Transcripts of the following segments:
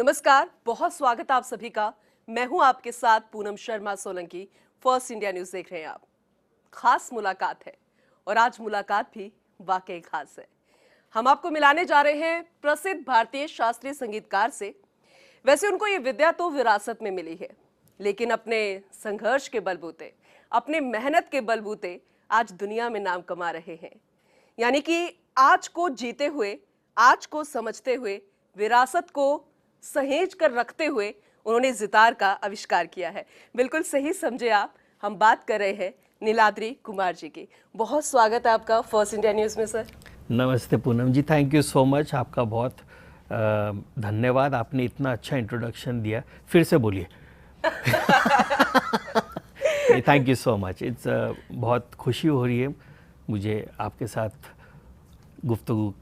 नमस्कार, बहुत स्वागत है आप सभी का। मैं हूं आपके साथ Poonam Sharma Solanki. First India news देख रहे हैं आप। खास मुलाकात है और आज मुलाकात भी वाकई खास है। हम आपको मिलाने जा रहे हैं प्रसिद्ध भारतीय शास्त्रीय संगीतकार से। वैसे उनको ये विद्या तो विरासत में मिली है, लेकिन अपने संघर्ष के बलबूते, अपने मेहनत के बलबूते आज दुनिया में नाम कमा रहे हैं। यानी कि आज को जीते हुए, आज को समझते हुए, विरासत को सहेज कर रखते हुए उन्होंने सितार का आविष्कार किया है। बिल्कुल सही समझे आप, हम बात कर रहे हैं नीलाद्री कुमार जी की। बहुत स्वागत है आपका फर्स्ट इंडिया न्यूज में सर। नमस्ते पूनम जी, थैंक यू सो मच। आपका बहुत धन्यवाद, आपने इतना अच्छा इंट्रोडक्शन दिया। फिर से बोलिए। Thank you so much. It's बहुत खुशी हो रही है मुझे आपके साथ गुफ्तगू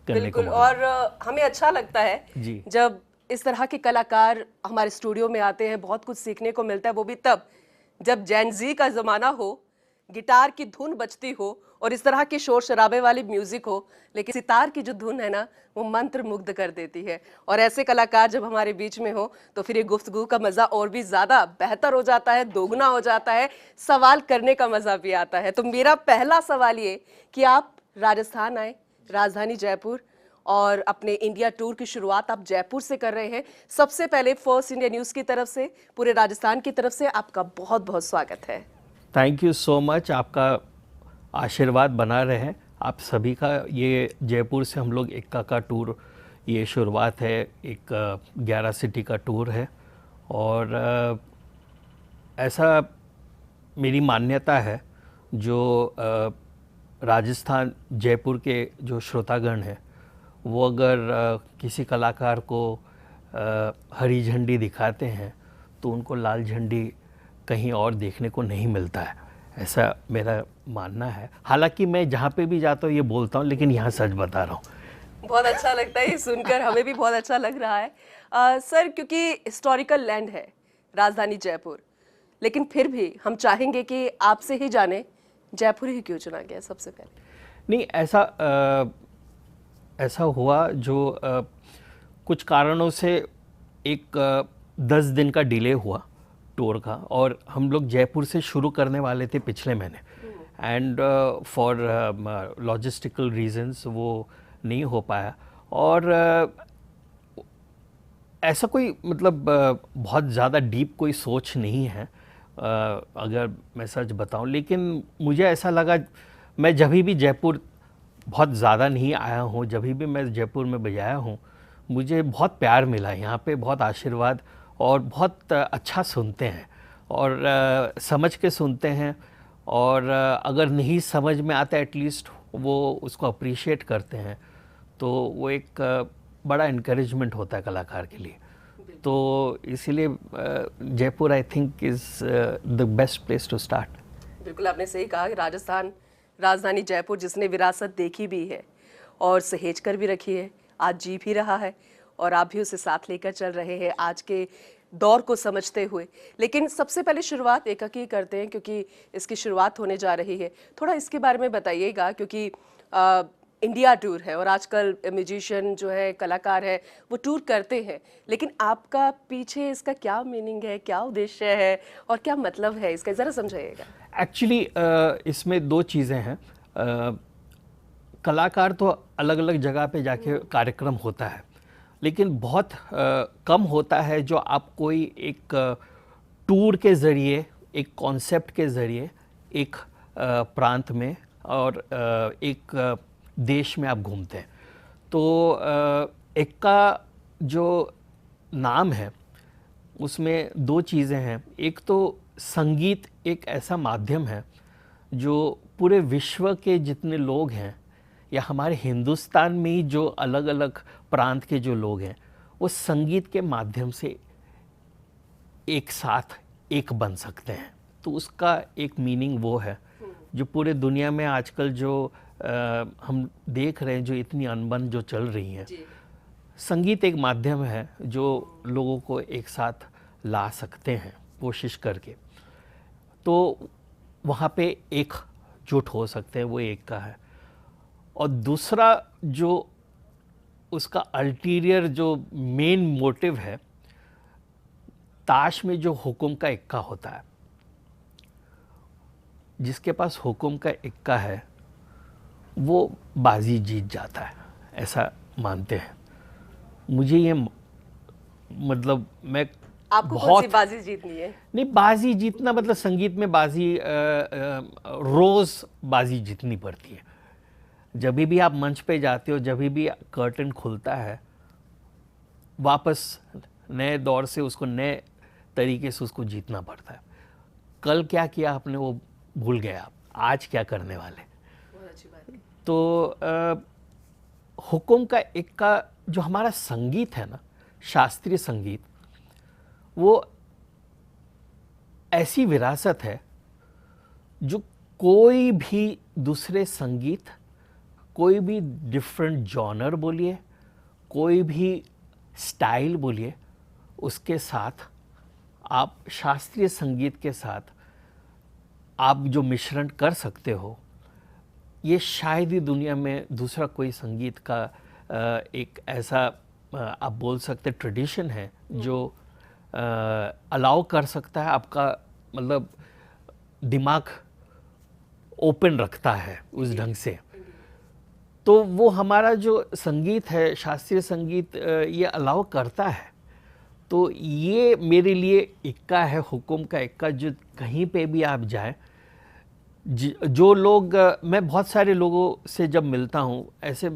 करने को। बिल्कुल, और हमें अच्छा लगता है जी, जब इस तरह के कलाकार हमारे स्टूडियो में आते हैं। बहुत कुछ सीखने को मिलता है, वो भी तब जब जेन ज़ी का ज़माना हो, गिटार की धुन बजती हो और इस तरह के शोर शराबे वाली म्यूजिक हो, लेकिन सितार की जो धुन है ना, वो मंत्र मुग्ध कर देती है। और ऐसे कलाकार जब हमारे बीच में हो तो फिर ये गुफ्तगू का मज़ा और भी ज़्यादा बेहतर हो जाता है, दोगुना हो जाता है, सवाल करने का मज़ा भी आता है। तो मेरा पहला सवाल ये कि आप राजस्थान आए, राजधानी जयपुर, और अपने इंडिया टूर की शुरुआत आप जयपुर से कर रहे हैं। सबसे पहले फर्स्ट इंडिया न्यूज़ की तरफ से, पूरे राजस्थान की तरफ से आपका बहुत बहुत स्वागत है। Thank you so much. आपका आशीर्वाद बना रहे आप सभी का। ये जयपुर से हम लोग एक्का का टूर, ये शुरुआत है। एक 11 सिटी का टूर है और ऐसा मेरी मान्यता है, जो राजस्थान जयपुर के जो श्रोतागण हैं, वो अगर किसी कलाकार को हरी झंडी दिखाते हैं तो उनको लाल झंडी कहीं और देखने को नहीं मिलता है, ऐसा मेरा मानना है। हालांकि मैं जहाँ पे भी जाता हूँ ये बोलता हूँ, लेकिन यहाँ सच बता रहा हूँ। बहुत अच्छा लगता है ये सुनकर, हमें भी बहुत अच्छा लग रहा है सर, क्योंकि हिस्टोरिकल लैंड है राजधानी जयपुर। लेकिन फिर भी हम चाहेंगे कि आपसे ही जाने, जयपुर ही क्यों चुना गया सबसे पहले? नहीं, ऐसा हुआ जो कुछ कारणों से एक 10 दिन का डिले हुआ टूर का, और हम लोग जयपुर से शुरू करने वाले थे पिछले महीने, एंड फॉर लॉजिस्टिकल रीजंस वो नहीं हो पाया। और ऐसा कोई मतलब बहुत ज़्यादा डीप कोई सोच नहीं है, अगर मैं सच बताऊं। लेकिन मुझे ऐसा लगा, मैं जब भी जयपुर बहुत ज़्यादा नहीं आया हूँ, जब भी मैं जयपुर में बजाया हूँ, मुझे बहुत प्यार मिला यहाँ पे, बहुत आशीर्वाद, और बहुत अच्छा सुनते हैं और समझ के सुनते हैं। और अगर नहीं समझ में आता, एटलीस्ट वो उसको अप्रिशिएट करते हैं, तो वो एक बड़ा इनकरेजमेंट होता है कलाकार के लिए। तो इसीलिए Jaipur I think is the best place to start. बिल्कुल आपने सही कहा कि राजस्थान, राजधानी जयपुर, जिसने विरासत देखी भी है और सहेज कर भी रखी है, आज जी भी रहा है, और आप भी उसे साथ लेकर चल रहे हैं आज के दौर को समझते हुए। लेकिन सबसे पहले शुरुआत एकाकी करते हैं, क्योंकि इसकी शुरुआत होने जा रही है। थोड़ा इसके बारे में बताइएगा, क्योंकि इंडिया टूर है और आजकल म्यूजिशियन जो है, कलाकार है, वो टूर करते हैं, लेकिन आपका पीछे इसका क्या मीनिंग है, क्या उद्देश्य है और क्या मतलब है इसका, ज़रा समझाइएगा। एक्चुअली इसमें दो चीज़ें हैं। कलाकार तो अलग अलग जगह पे जाके कार्यक्रम होता है, लेकिन बहुत कम होता है जो आप कोई एक टूर के ज़रिए, एक कॉन्सेप्ट के ज़रिए एक प्रांत में और एक देश में आप घूमते हैं। तो एक्का जो नाम है, उसमें दो चीज़ें हैं। एक तो संगीत एक ऐसा माध्यम है जो पूरे विश्व के जितने लोग हैं, या हमारे हिंदुस्तान में ही जो अलग अलग प्रांत के जो लोग हैं, वो संगीत के माध्यम से एक साथ एक बन सकते हैं। तो उसका एक मीनिंग वो है जो पूरे दुनिया में आजकल जो हम देख रहे हैं, जो इतनी अनबन जो चल रही है, संगीत एक माध्यम है जो लोगों को एक साथ ला सकते हैं कोशिश करके। तो वहाँ पे एकजुट हो सकते हैं, वो एक का है। और दूसरा जो उसका अल्टीरियर जो मेन मोटिव है, ताश में जो हुक्म का इक्का होता है, जिसके पास हुक्म का इक्का है वो बाजी जीत जाता है, ऐसा मानते हैं। मुझे ये मतलब मैं आपको कौन सी बाजी जीतनी है? नहीं, बाजी जीतना मतलब संगीत में बाजी रोज बाजी जीतनी पड़ती है। जब भी आप मंच पे जाते हो, जब भी कर्टन खुलता है, वापस नए दौर से उसको नए तरीके से उसको जीतना पड़ता है। कल क्या किया आपने वो भूल गए आप, आज क्या करने वाले। बहुत अच्छी बात है। तो हुक्म का इक्का जो हमारा संगीत है ना, शास्त्रीय संगीत, वो ऐसी विरासत है जो कोई भी दूसरे संगीत, कोई भी डिफरेंट जॉनर बोलिए, कोई भी स्टाइल बोलिए, उसके साथ आप शास्त्रीय संगीत के साथ आप जो मिश्रण कर सकते हो, ये शायद ही दुनिया में दूसरा कोई संगीत का एक ऐसा आप बोल सकते ट्रेडिशन है जो अलाउ कर सकता है, आपका मतलब दिमाग ओपन रखता है उस ढंग से। तो वो हमारा जो संगीत है, शास्त्रीय संगीत, ये अलाउ करता है। तो ये मेरे लिए इक्का है, हुक्म का इक्का, जो कहीं पे भी आप जाएं, जो लोग, मैं बहुत सारे लोगों से जब मिलता हूँ, ऐसे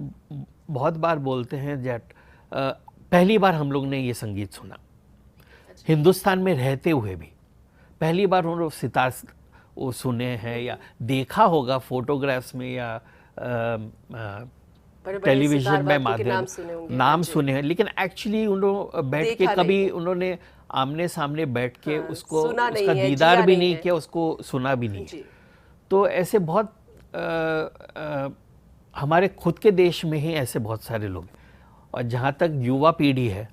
बहुत बार बोलते हैं दैट पहली बार हम लोग ने ये संगीत सुना, हिंदुस्तान में रहते हुए भी पहली बार उन्होंने सितार वो सुने हैं या देखा होगा फोटोग्राफ्स में या टेलीविजन में माध्यम नाम सुने हैं, लेकिन एक्चुअली उन्होंने बैठ के कभी उन्होंने आमने सामने बैठ के उसको उसका दीदार भी नहीं किया, उसको सुना भी नहीं। तो ऐसे बहुत हमारे खुद के देश में ही ऐसे बहुत सारे लोग, और जहाँ तक युवा पीढ़ी है,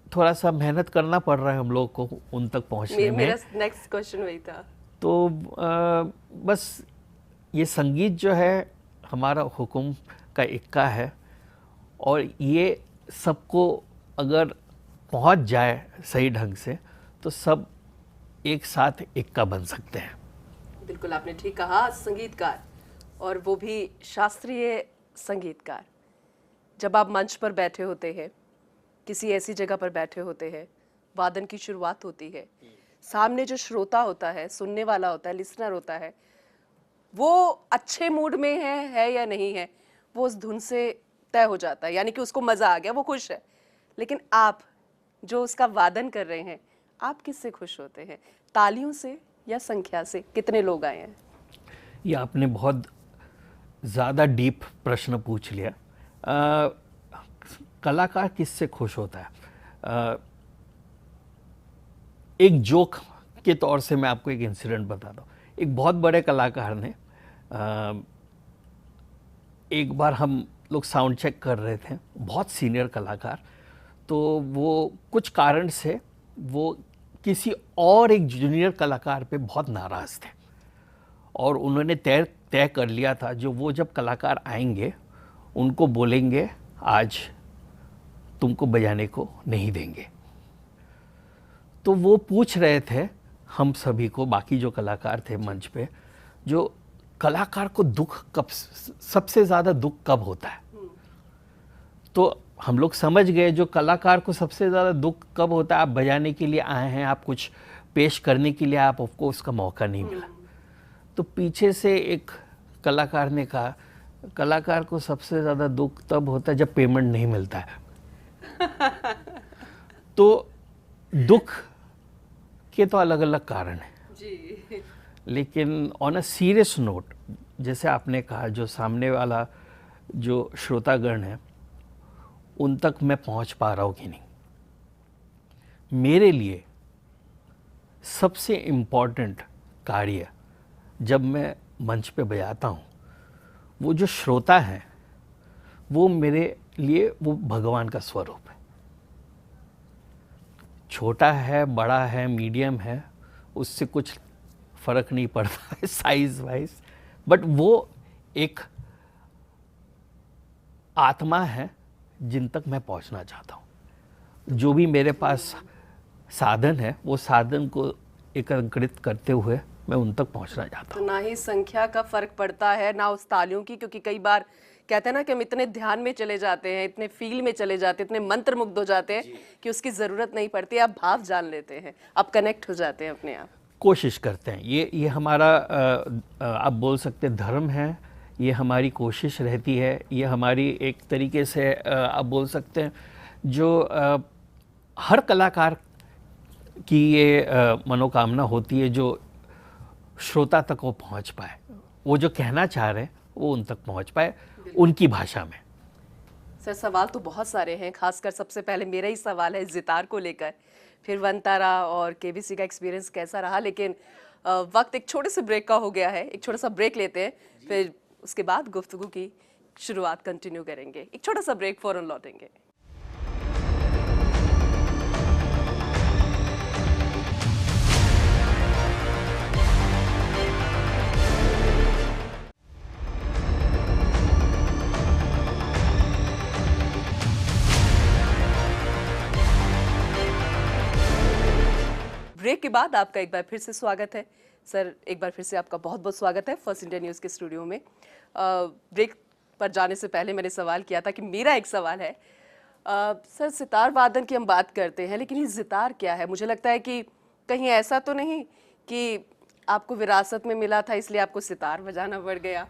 थोड़ा सा मेहनत करना पड़ रहा है हम लोग को उन तक पहुँचने में। मेरा नेक्स्ट क्वेश्चन वही था। तो बस ये संगीत जो है हमारा हुक्म का इक्का है, और ये सबको अगर पहुंच जाए सही ढंग से तो सब एक साथ इक्का बन सकते हैं। बिल्कुल आपने ठीक कहा। संगीतकार, और वो भी शास्त्रीय संगीतकार, जब आप मंच पर बैठे होते हैं, किसी ऐसी जगह पर बैठे होते हैं, वादन की शुरुआत होती है, सामने जो श्रोता होता है, सुनने वाला होता है, लिसनर होता है, वो अच्छे मूड में है या नहीं है, वो उस धुन से तय हो जाता है, यानी कि उसको मज़ा आ गया, वो खुश है। लेकिन आप जो उसका वादन कर रहे हैं, आप किससे खुश होते हैं, तालियों से या संख्या से? कितने लोग आए हैं? ये आपने बहुत ज़्यादा डीप प्रश्न पूछ लिया। कलाकार किससे खुश होता है? एक जोक के तौर से मैं आपको एक इंसिडेंट बताता हूँ। एक बहुत बड़े कलाकार ने, एक बार हम लोग साउंड चेक कर रहे थे, बहुत सीनियर कलाकार, तो वो कुछ कारण से वो किसी और एक जूनियर कलाकार पे बहुत नाराज़ थे, और उन्होंने तय कर लिया था जो वो जब कलाकार आएंगे उनको बोलेंगे आज तुमको बजाने को नहीं देंगे। तो वो पूछ रहे थे हम सभी को, बाकी जो कलाकार थे मंच पे, जो कलाकार को दुख कब, सबसे ज़्यादा दुख कब होता है? तो हम लोग समझ गए जो कलाकार को सबसे ज़्यादा दुख कब होता है, आप बजाने के लिए आए हैं, आप कुछ पेश करने के लिए, आपको उसका मौका नहीं मिला। तो पीछे से एक कलाकार ने कहा, कलाकार को सबसे ज़्यादा दुख तब होता है जब पेमेंट नहीं मिलता है। तो दुख के तो अलग अलग कारण हैं जी, लेकिन ऑन अ सीरियस नोट, जैसे आपने कहा, जो सामने वाला जो श्रोतागण है उन तक मैं पहुंच पा रहा हूँ कि नहीं, मेरे लिए सबसे इम्पॉर्टेंट कार्य जब मैं मंच पे बजाता हूँ, वो जो श्रोता है वो मेरे लिए वो भगवान का स्वरूप है। छोटा है, बड़ा है, मीडियम है, उससे कुछ फर्क नहीं पड़ता है साइज वाइज, बट वो एक आत्मा हैं जिन तक मैं पहुंचना चाहता हूं। जो भी मेरे पास साधन है वो साधन को एकीकृत करते हुए मैं उन तक पहुंचना चाहता तो हूं। ना ही संख्या का फर्क पड़ता है ना उस तालियों की, क्योंकि कई बार कहते हैं ना कि हम इतने ध्यान में चले जाते हैं, इतने फील में चले जाते हैं, इतने मंत्र मुग्ध हो जाते हैं कि उसकी ज़रूरत नहीं पड़ती, आप भाव जान लेते हैं, आप कनेक्ट हो जाते हैं अपने आप। कोशिश करते हैं, ये हमारा आप बोल सकते हैं धर्म है, ये हमारी कोशिश रहती है, ये हमारी एक तरीके से आप बोल सकते हैं जो हर कलाकार की ये मनोकामना होती है, जो श्रोता तक वो पहुंच पाए, वो जो कहना चाह रहे हैं वो उन तक पहुंच पाए उनकी भाषा में। सर सवाल तो बहुत सारे हैं, खासकर सबसे पहले मेरा ही सवाल है जितार को लेकर, फिर वनतारा और केबीसी का एक्सपीरियंस कैसा रहा, लेकिन वक्त एक छोटे से ब्रेक का हो गया है, एक छोटा सा ब्रेक लेते हैं, फिर उसके बाद गुफ्तगू की शुरुआत कंटिन्यू करेंगे। एक छोटा सा ब्रेक, फौरन लौटेंगे। ब्रेक के बाद आपका एक बार फिर से स्वागत है। सर एक बार फिर से आपका बहुत बहुत स्वागत है फर्स्ट इंडिया न्यूज़ के स्टूडियो में। ब्रेक पर जाने से पहले मैंने सवाल किया था कि मेरा एक सवाल है, सर सितार वादन की हम बात करते हैं, लेकिन ये सितार क्या है? मुझे लगता है कि कहीं ऐसा तो नहीं कि आपको विरासत में मिला था इसलिए आपको सितार बजाना पड़ गया,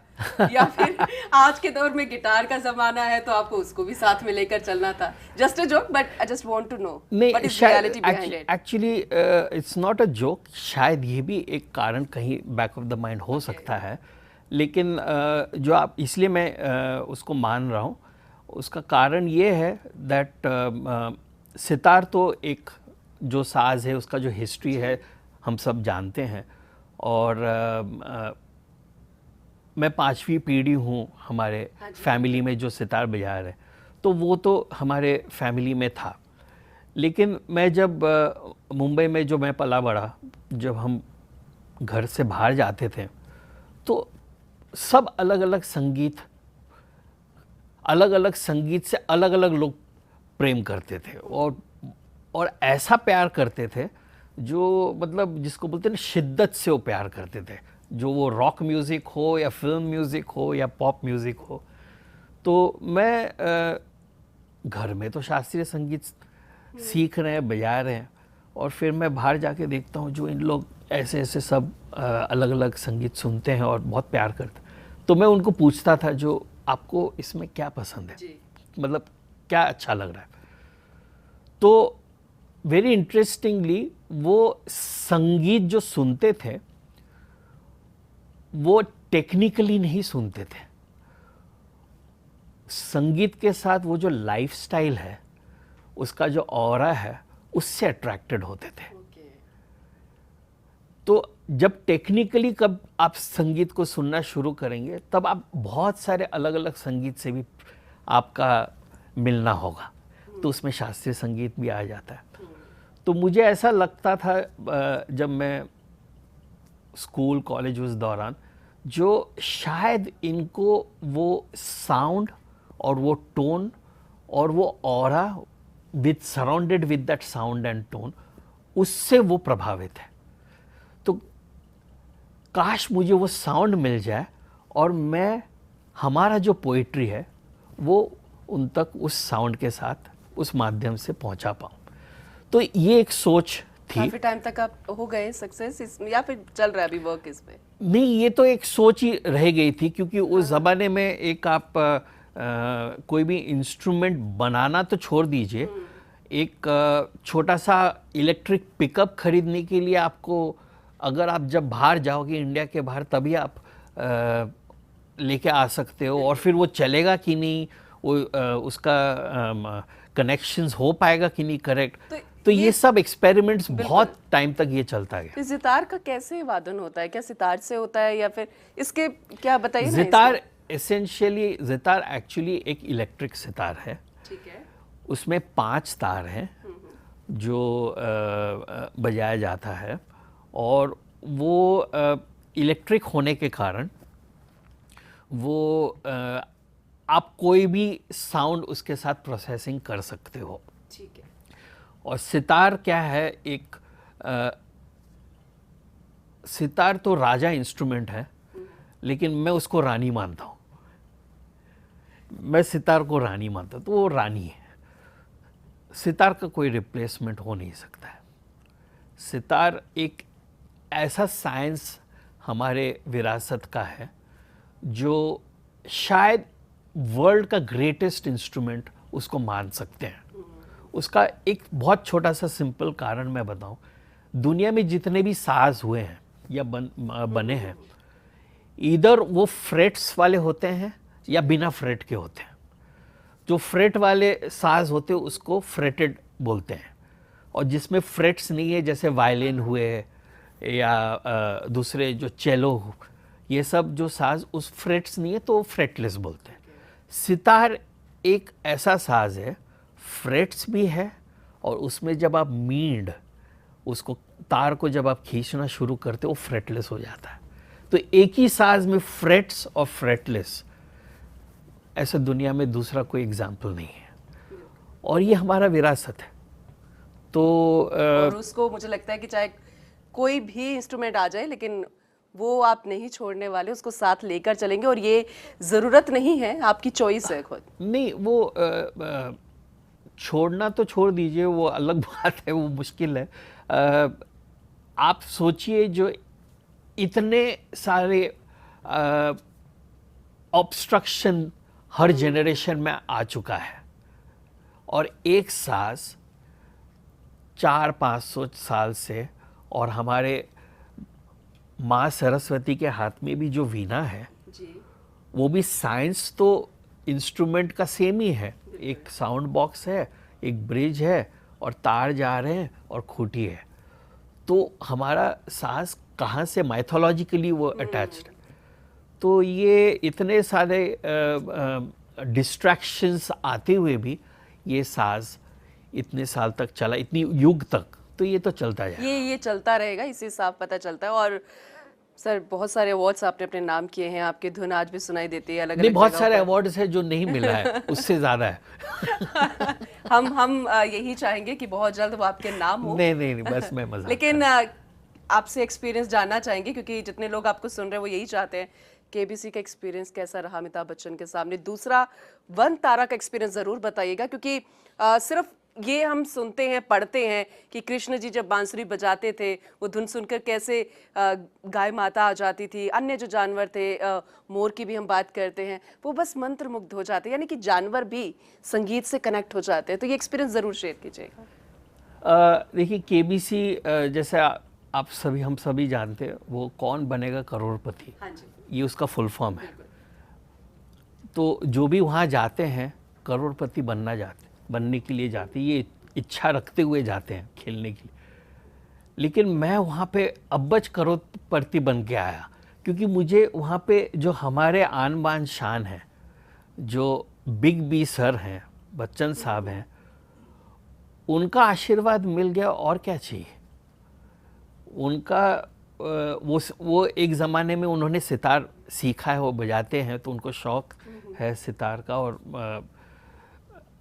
या फिर आज के दौर में गिटार का जमाना है तो आपको उसको भी साथ में लेकर चलना था? Just a joke, but I just want to know what is reality behind it. Actually it's not a joke, शायद ये भी एक कारण कहीं बैक ऑफ द माइंड हो सकता है, लेकिन जो आप इसलिए मैं उसको मान रहा हूँ, उसका कारण ये है दैट सितार तो एक जो साज है उसका जो हिस्ट्री है हम सब जानते हैं, और मैं 5वीं पीढ़ी हूँ हमारे फैमिली में जो सितार बजा रहे, तो वो तो हमारे फैमिली में था। लेकिन मैं जब मुंबई में जो मैं पला बड़ा, जब हम घर से बाहर जाते थे तो सब अलग अलग संगीत से अलग अलग लोग प्रेम करते थे, और ऐसा प्यार करते थे जो मतलब जिसको बोलते हैं ना शिद्दत से वो प्यार करते थे, जो वो रॉक म्यूज़िक हो या फिल्म म्यूज़िक हो या पॉप म्यूज़िक हो। तो मैं घर में तो शास्त्रीय संगीत सीख रहे हैं, बजा रहे हैं, और फिर मैं बाहर जाके देखता हूँ जो इन लोग ऐसे ऐसे सब अलग अलग संगीत सुनते हैं और बहुत प्यार करते हैं। तो मैं उनको पूछता था जो आपको इसमें क्या पसंद है, मतलब क्या अच्छा लग रहा है। तो वेरी इंटरेस्टिंगली वो संगीत जो सुनते थे वो टेक्निकली नहीं सुनते थे, संगीत के साथ वो जो लाइफस्टाइल है, उसका जो ऑरा है, उससे अट्रैक्टेड होते थे। तो जब टेक्निकली कब आप संगीत को सुनना शुरू करेंगे तब आप बहुत सारे अलग अलग संगीत से भी आपका मिलना होगा, तो उसमें शास्त्रीय संगीत भी आ जाता है। तो मुझे ऐसा लगता था जब मैं स्कूल कॉलेज उस दौरान, जो शायद इनको वो साउंड और वो टोन और वो aura with surrounded with that sound and tone, उससे वो प्रभावित है। तो काश मुझे वो साउंड मिल जाए और मैं हमारा जो पोइट्री है वो उन तक उस साउंड के साथ उस माध्यम से पहुंचा पाऊँ। तो ये एक सोच थी। काफी टाइम तक आप हो गए सक्सेस या फिर चल रहा है अभी वर्क इस पे? नहीं, ये तो एक सोच ही रह गई थी, क्योंकि उस ज़माने में एक आप कोई भी इंस्ट्रूमेंट बनाना तो छोड़ दीजिए, एक छोटा सा इलेक्ट्रिक पिकअप खरीदने के लिए आपको, अगर आप जब बाहर जाओगे इंडिया के बाहर, तभी आप लेके आ सकते हो, और फिर वो चलेगा कि नहीं, वो उसका कनेक्शंस हो पाएगा कि नहीं करेक्ट। तो ये सब एक्सपेरिमेंट्स बहुत टाइम तक ये चलता गया। तो सितार का कैसे वादन होता है? क्या सितार से होता है या फिर इसके क्या बताइए? सितार एसेंशियली, सितार एक्चुअली एक इलेक्ट्रिक सितार है। ठीक है। उसमें 5 तार हैं जो बजाया जाता है, और वो इलेक्ट्रिक होने के कारण वो आप कोई भी साउंड उसके साथ प्रोसेसिंग कर सकते हो। ठीक है। और सितार क्या है, एक सितार तो राजा इंस्ट्रूमेंट है, लेकिन मैं उसको रानी मानता हूँ। मैं सितार को रानी मानता हूँ, तो वो रानी है। सितार का कोई रिप्लेसमेंट हो नहीं सकता है। सितार एक ऐसा साइंस हमारे विरासत का है जो शायद वर्ल्ड का ग्रेटेस्ट इंस्ट्रूमेंट उसको मान सकते हैं। उसका एक बहुत छोटा सा सिंपल कारण मैं बताऊं, दुनिया में जितने भी साज हुए हैं या बने हैं, इधर वो फ्रेट्स वाले होते हैं या बिना फ्रेट के होते हैं। जो फ्रेट वाले साज होते हैं उसको फ्रेटेड बोलते हैं, और जिसमें फ्रेट्स नहीं है, जैसे वायलिन हुए या दूसरे जो चेलो, ये सब जो साज उस फ्रेट्स नहीं है तो फ्रेटलेस बोलते हैं। सितार एक ऐसा साज है, फ्रेट्स भी है, और उसमें जब आप मींड उसको तार को जब आप खींचना शुरू करते हो, वो फ्रेटलेस हो जाता है। तो एक ही साज में फ्रेट्स और फ्रेटलेस, ऐसा दुनिया में दूसरा कोई एग्जाम्पल नहीं है, और ये हमारा विरासत है। तो और उसको मुझे लगता है कि चाहे कोई भी इंस्ट्रूमेंट आ जाए, लेकिन वो आप नहीं छोड़ने वाले, उसको साथ लेकर चलेंगे। और ये ज़रूरत नहीं है, आपकी चॉइस है खुद। नहीं, वो छोड़ना तो छोड़ दीजिए, वो अलग बात है, वो मुश्किल है। आप सोचिए, जो इतने सारे ऑब्स्ट्रक्शन हर जनरेशन में आ चुका है, और एक साज 400-500 साल से, और हमारे माँ सरस्वती के हाथ में भी जो वीणा है जी। वो भी साइंस तो इंस्ट्रूमेंट का सेम ही है। एक साउंड बॉक्स है, एक ब्रिज है, और तार जा रहे हैं, और खूंटी है। तो हमारा साज कहाँ से माइथोलॉजिकली वो अटैच्ड। तो ये इतने सारे डिस्ट्रैक्शंस आते हुए भी ये साज इतने साल तक चला, इतनी युग तक, तो ये तो चलता जाए। ये चलता रहेगा, इसी साफ पता चलता है। और सर, बहुत सारे अवार्ड्स आपने अपने नाम किए हैं, आपकी धुन आज भी सुनाई देती है अलग नहीं, अलग बहुत जगहों सारे पर। अवार्ड्स है जो नहीं मिला है, उससे ज्यादा है। हम यही चाहेंगे कि बहुत जल्द वो आपके नाम हो। नहीं, बस मैं मजाक लेकिन आपसे एक्सपीरियंस जानना चाहेंगे, क्योंकि जितने लोग आपको सुन रहे हैं वो यही चाहते हैं। केबीसी का एक्सपीरियंस कैसा रहा अमिताभ बच्चन के सामने? दूसरा, वन तारा का एक्सपीरियंस जरूर बताइएगा, क्योंकि सिर्फ ये हम सुनते हैं, पढ़ते हैं कि कृष्ण जी जब बांसुरी बजाते थे, वो धुन सुनकर कैसे गाय माता आ जाती थी, अन्य जो जानवर थे, मोर की भी हम बात करते हैं, वो बस मंत्र मुग्ध हो जाते हैं, यानी कि जानवर भी संगीत से कनेक्ट हो जाते हैं। तो ये एक्सपीरियंस जरूर शेयर कीजिएगा। देखिए, केबीसी जैसे आप सभी, हम सभी जानते हैं, वो कौन बनेगा करोड़पति, हाँ जी। ये उसका फुल फॉर्म है। तो जो भी वहाँ जाते हैं करोड़पति बनने के लिए जाते, ये इच्छा रखते हुए जाते हैं खेलने के लिए। लेकिन मैं वहाँ पे अब्बच करोड़पति बन के आया, क्योंकि मुझे वहाँ पे जो हमारे आन बान शान है, जो बिग बी सर हैं, बच्चन साहब हैं, उनका आशीर्वाद मिल गया, और क्या चाहिए। उनका वो एक ज़माने में उन्होंने सितार सीखा है, वो बजाते हैं, तो उनको शौक़ है सितार का, और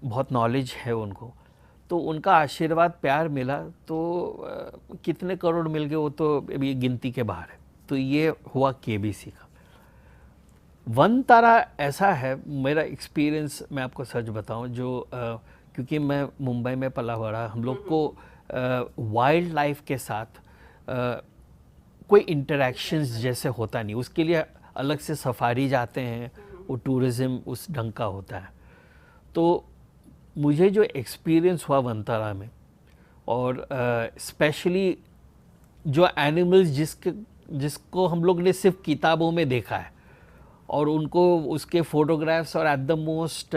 बहुत नॉलेज है उनको। तो उनका आशीर्वाद, प्यार मिला, तो कितने करोड़ मिल गए वो तो अभी गिनती के बाहर है। तो ये हुआ केबीसी का। वन तारा ऐसा है, मेरा एक्सपीरियंस मैं आपको सच बताऊं, जो क्योंकि मैं मुंबई में पला बड़ा, हम लोग को वाइल्ड लाइफ के साथ कोई इंटरेक्शंस जैसे होता नहीं। उसके लिए अलग से सफारी जाते हैं, वो टूरिज़्म उस ढंग का होता है। तो मुझे जो एक्सपीरियंस हुआ वनतारा में, और स्पेशली जो एनिमल्स जिसको हम लोग ने सिर्फ किताबों में देखा है, और उनको उसके फोटोग्राफ्स, और at the most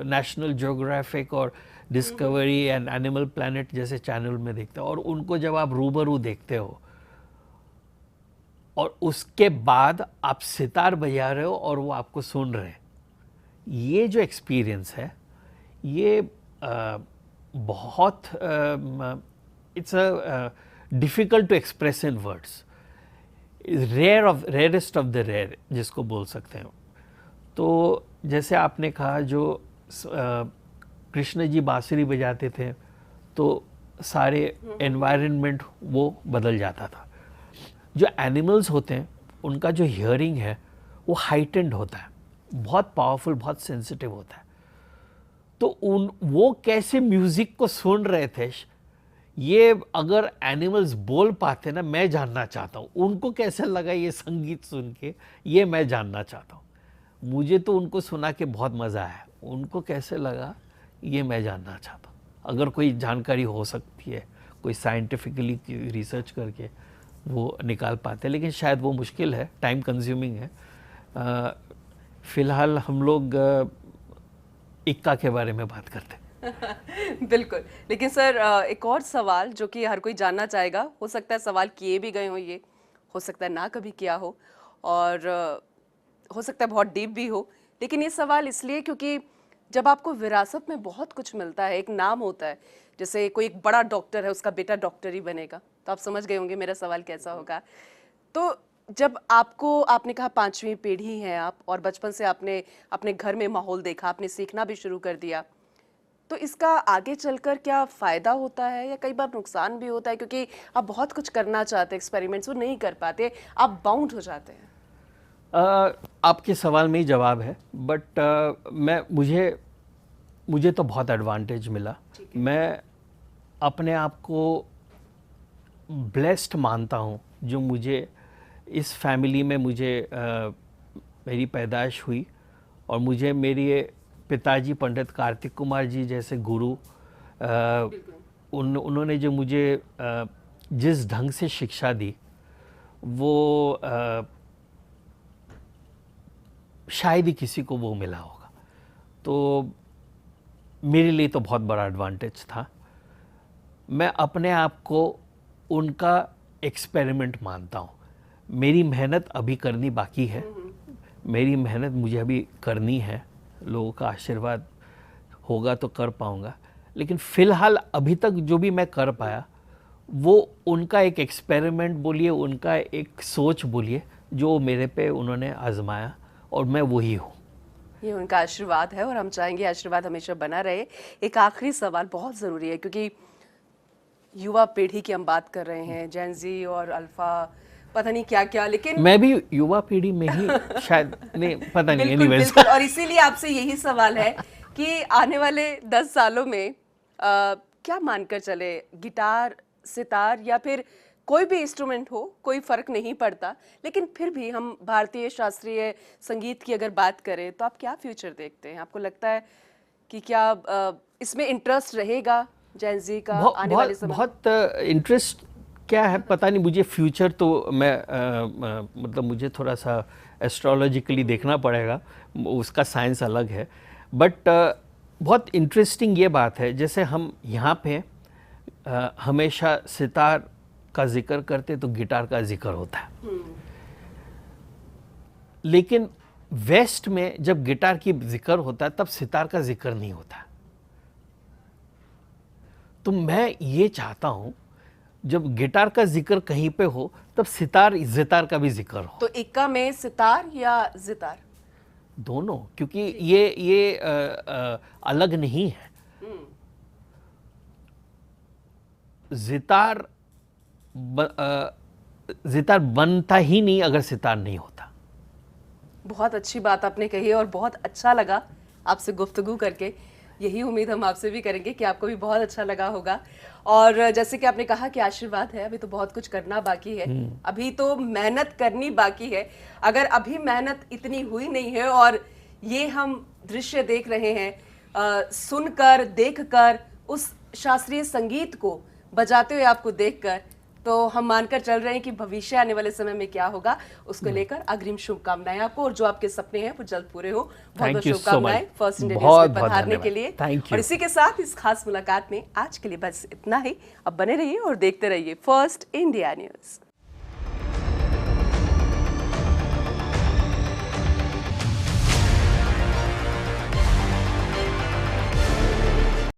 national geographic और डिस्कवरी एंड एनिमल प्लैनेट जैसे चैनल में देखते हो, और उनको जब आप रूबरू देखते हो, और उसके बाद आप सितार बजा रहे हो और वो आपको सुन रहे हैं, ये जो एक्सपीरियंस है, ये बहुत it's a difficult to express in words, rarest of the rare जिसको बोल सकते हैं। तो जैसे आपने कहा जो कृष्ण जी बांसुरी बजाते थे तो सारे एनवायरनमेंट वो बदल जाता था। जो एनिमल्स होते हैं उनका जो हियरिंग है वो हाइटेंड होता है, बहुत पावरफुल, बहुत सेंसिटिव होता है। तो वो कैसे म्यूजिक को सुन रहे थे, ये अगर एनिमल्स बोल पाते ना, मैं जानना चाहता हूँ उनको कैसे लगा ये संगीत सुन के, ये मैं जानना चाहता हूँ। मुझे तो उनको सुना के बहुत मज़ा आया, उनको कैसे लगा ये मैं जानना चाहता हूँ। अगर कोई जानकारी हो सकती है, कोई साइंटिफिकली रिसर्च करके वो निकाल पाते हैं, लेकिन शायद वो मुश्किल है, टाइम कंज्यूमिंग है। फ़िलहाल हम लोग इक्का के बारे में बात करते हैं। बिल्कुल, लेकिन सर एक और सवाल जो कि हर कोई जानना चाहेगा, हो सकता है सवाल किए भी गए हो, ये हो सकता है ना कभी किया हो, और हो सकता है बहुत डीप भी हो, लेकिन ये सवाल इसलिए क्योंकि जब आपको विरासत में बहुत कुछ मिलता है, एक नाम होता है, जैसे कोई एक बड़ा डॉक्टर है, उसका बेटा डॉक्टर ही बनेगा, तो आप समझ गए होंगे मेरा सवाल कैसा होगा। तो जब आपने कहा 5वीं पीढ़ी हैं आप, और बचपन से आपने अपने घर में माहौल देखा, आपने सीखना भी शुरू कर दिया, तो इसका आगे चलकर क्या फ़ायदा होता है या कई बार नुकसान भी होता है, क्योंकि आप बहुत कुछ करना चाहते हैं, एक्सपेरिमेंट्स वो नहीं कर पाते, आप बाउंड हो जाते हैं? आपके सवाल में ही जवाब है, बट मुझे तो बहुत एडवांटेज मिला। मैं अपने आप को ब्लेस्ड मानता हूँ जो मुझे इस फैमिली में मेरी पैदाइश हुई, और मुझे मेरे पिताजी पंडित कार्तिक कुमार जी जैसे गुरु, उन्होंने जो मुझे जिस ढंग से शिक्षा दी वो शायद ही किसी को वो मिला होगा। तो मेरे लिए तो बहुत बड़ा एडवांटेज था। मैं अपने आप को उनका एक्सपेरिमेंट मानता हूँ। मेरी मेहनत अभी करनी बाकी है, मेरी मेहनत मुझे अभी करनी है, लोगों का आशीर्वाद होगा तो कर पाऊँगा, लेकिन फ़िलहाल अभी तक जो भी मैं कर पाया वो उनका एक एक्सपेरिमेंट बोलिए, उनका एक सोच बोलिए, जो मेरे पे उन्होंने आजमाया, और मैं वही हूँ। ये उनका आशीर्वाद है और हम चाहेंगे आशीर्वाद हमेशा बना रहे। एक आखिरी सवाल बहुत ज़रूरी है, क्योंकि युवा पीढ़ी की हम बात कर रहे हैं, जेन ज़ी और अल्फ़ा, पता नहीं क्या क्या, लेकिन मैं भी युवा पीढ़ी में ही शायद, नहीं पता नहीं, बिल्कुल, बिल्कुल। और इसीलिए आपसे यही सवाल है कि आने वाले 10 सालों में क्या मानकर चले, गिटार, सितार या फिर कोई भी इंस्ट्रूमेंट हो, कोई फर्क नहीं पड़ता, लेकिन फिर भी हम भारतीय शास्त्रीय संगीत की अगर बात करें तो आप क्या फ्यूचर देखते हैं? आपको लगता है कि क्या इसमें इंटरेस्ट रहेगा जेन ज़ी का आने वाले समय? बहुत इंटरेस्ट क्या है पता नहीं मुझे। फ्यूचर तो मतलब मुझे थोड़ा सा एस्ट्रोलॉजिकली देखना पड़ेगा, उसका साइंस अलग है, बट बहुत इंटरेस्टिंग ये बात है, जैसे हम यहाँ पे हमेशा सितार का जिक्र करते तो गिटार का जिक्र होता है, लेकिन वेस्ट में जब गिटार की जिक्र होता है तब सितार का जिक्र नहीं होता। तो मैं ये चाहता हूं जब गिटार का जिक्र कहीं पे हो तब जितार का भी जिक्र हो। तो इक्का में सितार या जितार? दोनों, क्योंकि ये अलग नहीं है। जितार बनता ही नहीं अगर सितार नहीं होता। बहुत अच्छी बात आपने कही और बहुत अच्छा लगा आपसे गुफ्तगू करके। यही उम्मीद हम आपसे भी करेंगे कि आपको भी बहुत अच्छा लगा होगा। और जैसे कि आपने कहा कि आशीर्वाद है, अभी तो बहुत कुछ करना बाकी है, अभी तो मेहनत करनी बाकी है। अगर अभी मेहनत इतनी हुई नहीं है और ये हम दृश्य देख रहे हैं, सुनकर, देखकर, उस शास्त्रीय संगीत को बजाते हुए आपको देखकर, तो हम मानकर चल रहे हैं कि भविष्य आने वाले समय में क्या होगा उसको लेकर अग्रिम शुभकामनाएं आपको, और जो आपके सपने हैं वो जल्द पूरे हो। बहुत बहुत शुभकामनाएं फर्स्ट इंडिया न्यूज़ में पधारने के लिए। और इसी के साथ इस खास मुलाकात में आज के लिए बस इतना ही। अब बने रहिए और देखते रहिए फर्स्ट इंडिया न्यूज़।